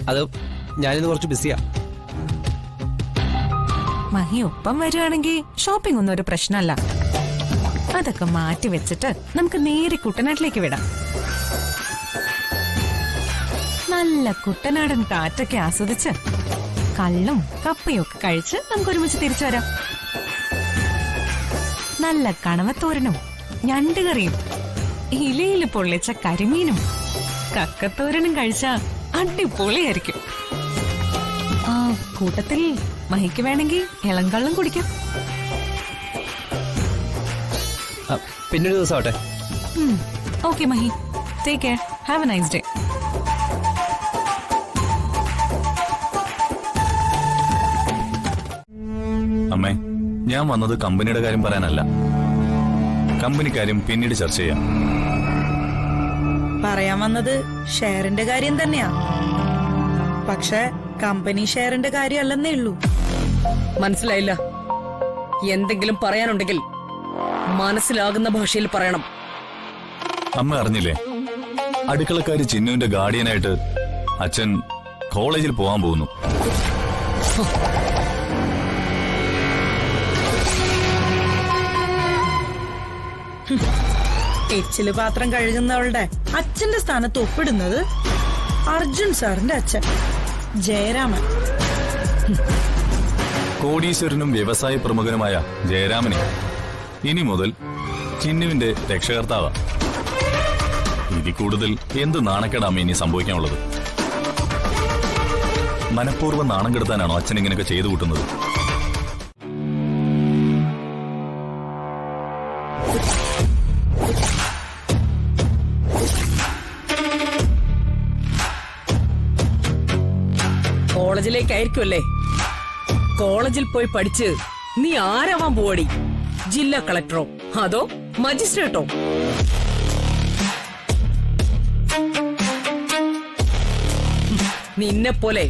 അത് ഞാനിന്ന് കുറച്ച് ബിസിയാ. മഹി ഒപ്പം വരികയാണെങ്കിൽ ഷോപ്പിംഗ് ഒന്നും ഒരു പ്രശ്നമല്ല. അതൊക്കെ മാറ്റി വെച്ചിട്ട് നമുക്ക് നേരെ കുട്ടനാട്ടിലേക്ക് വിടാം. നല്ല കുട്ടനാടൻ കാറ്റൊക്കെ ആസ്വദിച്ച് കള്ളും കപ്പയും ഒക്കെ കഴിച്ച് നമുക്ക് ഒരുമിച്ച് തിരിച്ചു വരാം. നല്ല കണവത്തോരനും ഞണ്ടുകറിയും ഇലയിൽ പൊള്ളിച്ച കരിമീനും കക്കത്തോരനും കഴിച്ച അടിപൊളിയായിരിക്കും. ആ കൂട്ടത്തിൽ മഹിക്ക് വേണമെങ്കിൽ ഇളം കള്ളും കുടിക്കാം. പിന്നൊരു ദിവസം ആവട്ടെ. Okay Mahi, take care, have A nice day. അമ്മേ, ഞാൻ വന്നത് കമ്പനിയുടെ കാര്യം പറയാനല്ല. കമ്പനി കാര്യം പിന്നീട് ചർച്ച ചെയ്യാം. പറയാൻ വന്നത് ഷെയറിന്റെ കാര്യം തന്നെയാ. പക്ഷെ കമ്പനി ഷെയറിന്റെ കാര്യമല്ലെന്നേ ഉള്ളൂ. മനസ്സിലായില്ല. എന്തെങ്കിലും പറയാനുണ്ടെങ്കിൽ മനസ്സിലാകുന്ന ഭാഷയിൽ പറയണം. അമ്മ അറിഞ്ഞില്ലേ, അടുക്കളക്കാരി ചിന്നുവിന്റെ ഗാർഡിയനായിട്ട് അച്ഛൻ കോളേജിൽ പോകാൻ പോകുന്നു. എച്ചില് പാത്രം കഴുകുന്നവളുടെ അച്ഛന്റെ സ്ഥാനത്ത് ഒപ്പിടുന്നത് അർജുൻ സാറിന്റെ അച്ഛൻ ജയരാമൻ. കോടീശ്വരനും വ്യവസായ പ്രമുഖനുമായ ജയരാമനെ ഇനി മുതൽ ചിന്നുവിന്റെ രക്ഷകർത്താവാ. ഇതിൽ കൂടുതൽ എന്ത് നാണക്കേടാമ ഇനി സംഭവിക്കാനുള്ളത്? മനഃപൂർവ്വം നാണം കെടുത്താനാണോ അച്ഛൻ ഇങ്ങനെയൊക്കെ ചെയ്തു കൂട്ടുന്നത്? കോളേജിലേക്കായിരിക്കുമല്ലേ? കോളേജിൽ പോയി പഠിച്ച് നീ ആരാവാൻ പോവടി? ജില്ലാ കളക്ടറോ അതോ മജിസ്ട്രേട്ടോ? നിന്നെ പോലെ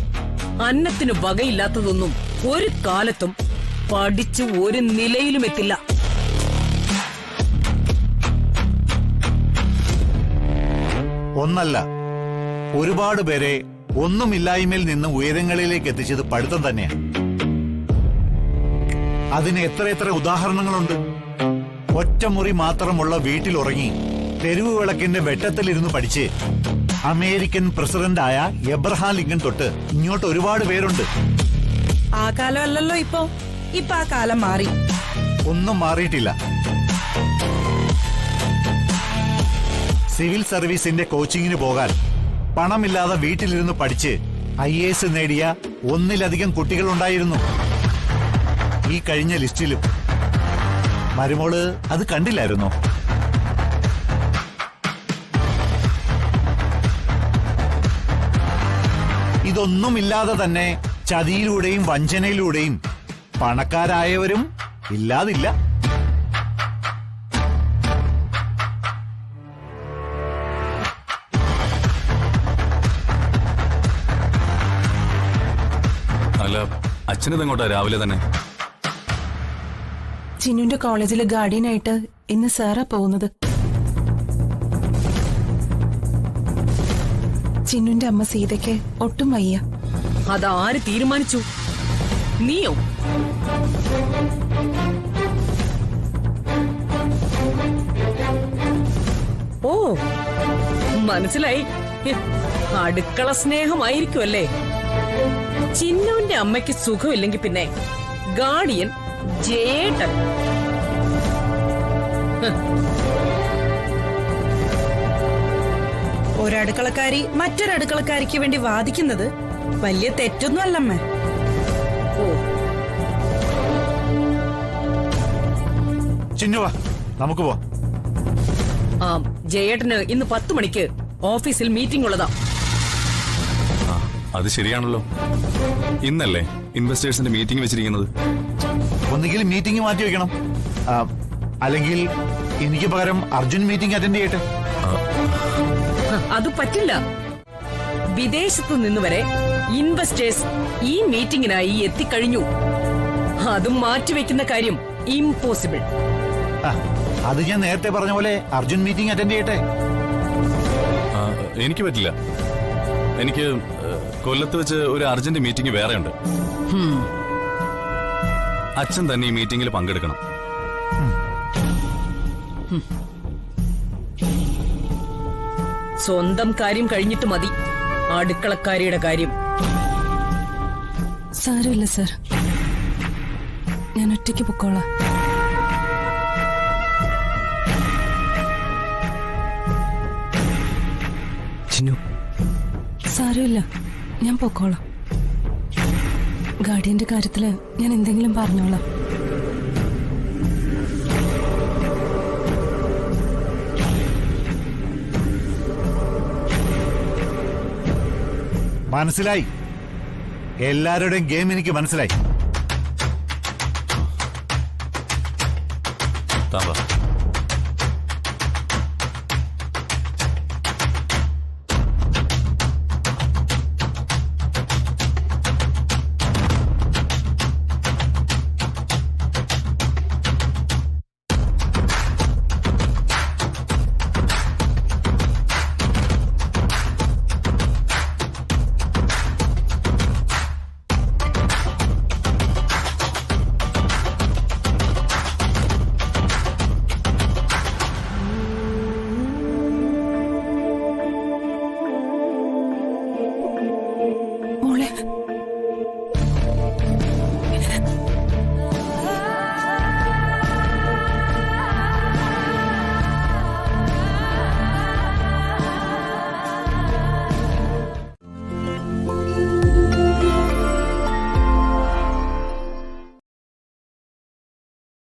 അന്നത്തിന് വകയില്ലാത്തതൊന്നും ഒരു കാലത്തും പഠിച്ച് ഒരു നിലയിലും എത്തില്ല. ഒന്നല്ല, ഒരുപാട് പേരെ ഒന്നുമില്ലായ്മയിൽ നിന്ന് ഉയരങ്ങളിലേക്ക് എത്തിച്ചത് പഠിത്തം തന്നെയാണ്. അതിന് എത്ര ഉദാഹരണങ്ങളുണ്ട്. ഒറ്റമുറി മാത്രമുള്ള വീട്ടിൽ ഉറങ്ങി തെരുവ് വിളക്കിന്റെ വെട്ടത്തിലിരുന്ന് പഠിച്ച് അമേരിക്കൻ പ്രസിഡന്റായ എബ്രഹാം ലിങ്കൺ തൊട്ട് ഇങ്ങോട്ട് ഒരുപാട് പേരുണ്ട്. ആ കാലം അല്ലല്ലോ ഇപ്പൊ ആ കാലം മാറി. ഒന്നും മാറിയിട്ടില്ല. സിവിൽ സർവീസിന്റെ കോച്ചിങ്ങിന് പോകാൻ പണമില്ലാതെ വീട്ടിലിരുന്ന് പഠിച്ച് IAS നേടിയ ഒന്നിലധികം കുട്ടികളുണ്ടായിരുന്നു ഈ കഴിഞ്ഞ ലിസ്റ്റിലും. മരുമോള് അത് കണ്ടില്ലായിരുന്നോ? ഇതൊന്നുമില്ലാതെ തന്നെ ചതിയിലൂടെയും വഞ്ചനയിലൂടെയും പണക്കാരായവരും ഇല്ലാതില്ല. അല്ല, അച്ഛനിതെങ്ങോട്ടാ രാവിലെ തന്നെ? ചിന്നുന്റെ കോളേജിലെ ഗാർഡിയനായിട്ട് ഇന്ന് സാറാ പോകുന്നത്. ചിന്നുന്റെ അമ്മ സീതയ്ക്ക് ഒട്ടും വയ്യ. അതാര് തീരുമാനിച്ചു? നീയോ? ഓ, മനസ്സിലായി. അടുക്കള സ്നേഹമായിരിക്കുമല്ലേ? ചിന്നുവിന്റെ അമ്മയ്ക്ക് സുഖമില്ലെങ്കിൽ പിന്നെ ഗാർഡിയൻ ജയേട്ടൻ. ഒരടുക്കളക്കാരി മറ്റൊരടുക്കളക്കാരിക്ക് വേണ്ടി വാദിക്കുന്നത് വലിയ തെറ്റൊന്നും അല്ലമ്മേ. ഓ, ചിന്നുവാ, നമുക്ക് പോവാം. ആ ജയേട്ടന് ഇന്ന് 10 മണിക്ക് ഓഫീസിൽ മീറ്റിംഗ് ഉള്ളതാ. അത് ശരിയാണല്ലോ. ഇന്നല്ലേ ഇൻവെസ്റ്റേഴ്സിന്റെ മീറ്റിംഗ് വെച്ചിരിക്കുന്നത്? ഒന്നുകിൽ മീറ്റിംഗ് മാറ്റി വെക്കണം, അല്ലെങ്കിൽ എനിക്ക് പകരം അർജുൻ മീറ്റിംഗ് അറ്റൻഡ് ചെയ്യട്ടെ. അത് പറ്റില്ല. വിദേശത്തു നിന്ന് വരെ ഇൻവെസ്റ്റേഴ്സ് ഈ മീറ്റിംഗിനായി എത്തിക്കഴിഞ്ഞു. അതും മാറ്റിവെക്കുന്ന കാര്യം ഇംപോസിബിൾ. അത് ഞാൻ നേരത്തെ പറഞ്ഞ പോലെ അർജുൻ മീറ്റിംഗ് അറ്റൻഡ് ചെയ്യട്ടെ. എനിക്ക് പറ്റില്ല. എനിക്ക് കൊല്ലത്ത് വെച്ച് ഒരു അർജന്റ് മീറ്റിംഗ് വേറെയുണ്ട്. അച്ഛൻ തന്നെ ഈ മീറ്റിംഗിൽ പങ്കെടുക്കണം. സ്വന്തം കാര്യം കഴിഞ്ഞിട്ട് മതി അടുക്കളക്കാരിയുടെ കാര്യം. സാരമില്ല സർ, ഞാൻ ഒറ്റയ്ക്ക് പൊക്കോളാം. ചിന്നു, സാരമില്ല, ഞാൻ പൊക്കോളാം. ഗാർഡിയന്റെ കാര്യത്തില് ഞാൻ എന്തെങ്കിലും പറഞ്ഞോളാം. മനസ്സിലായി, എല്ലാവരുടെയും ഗെയിം എനിക്ക് മനസ്സിലായി.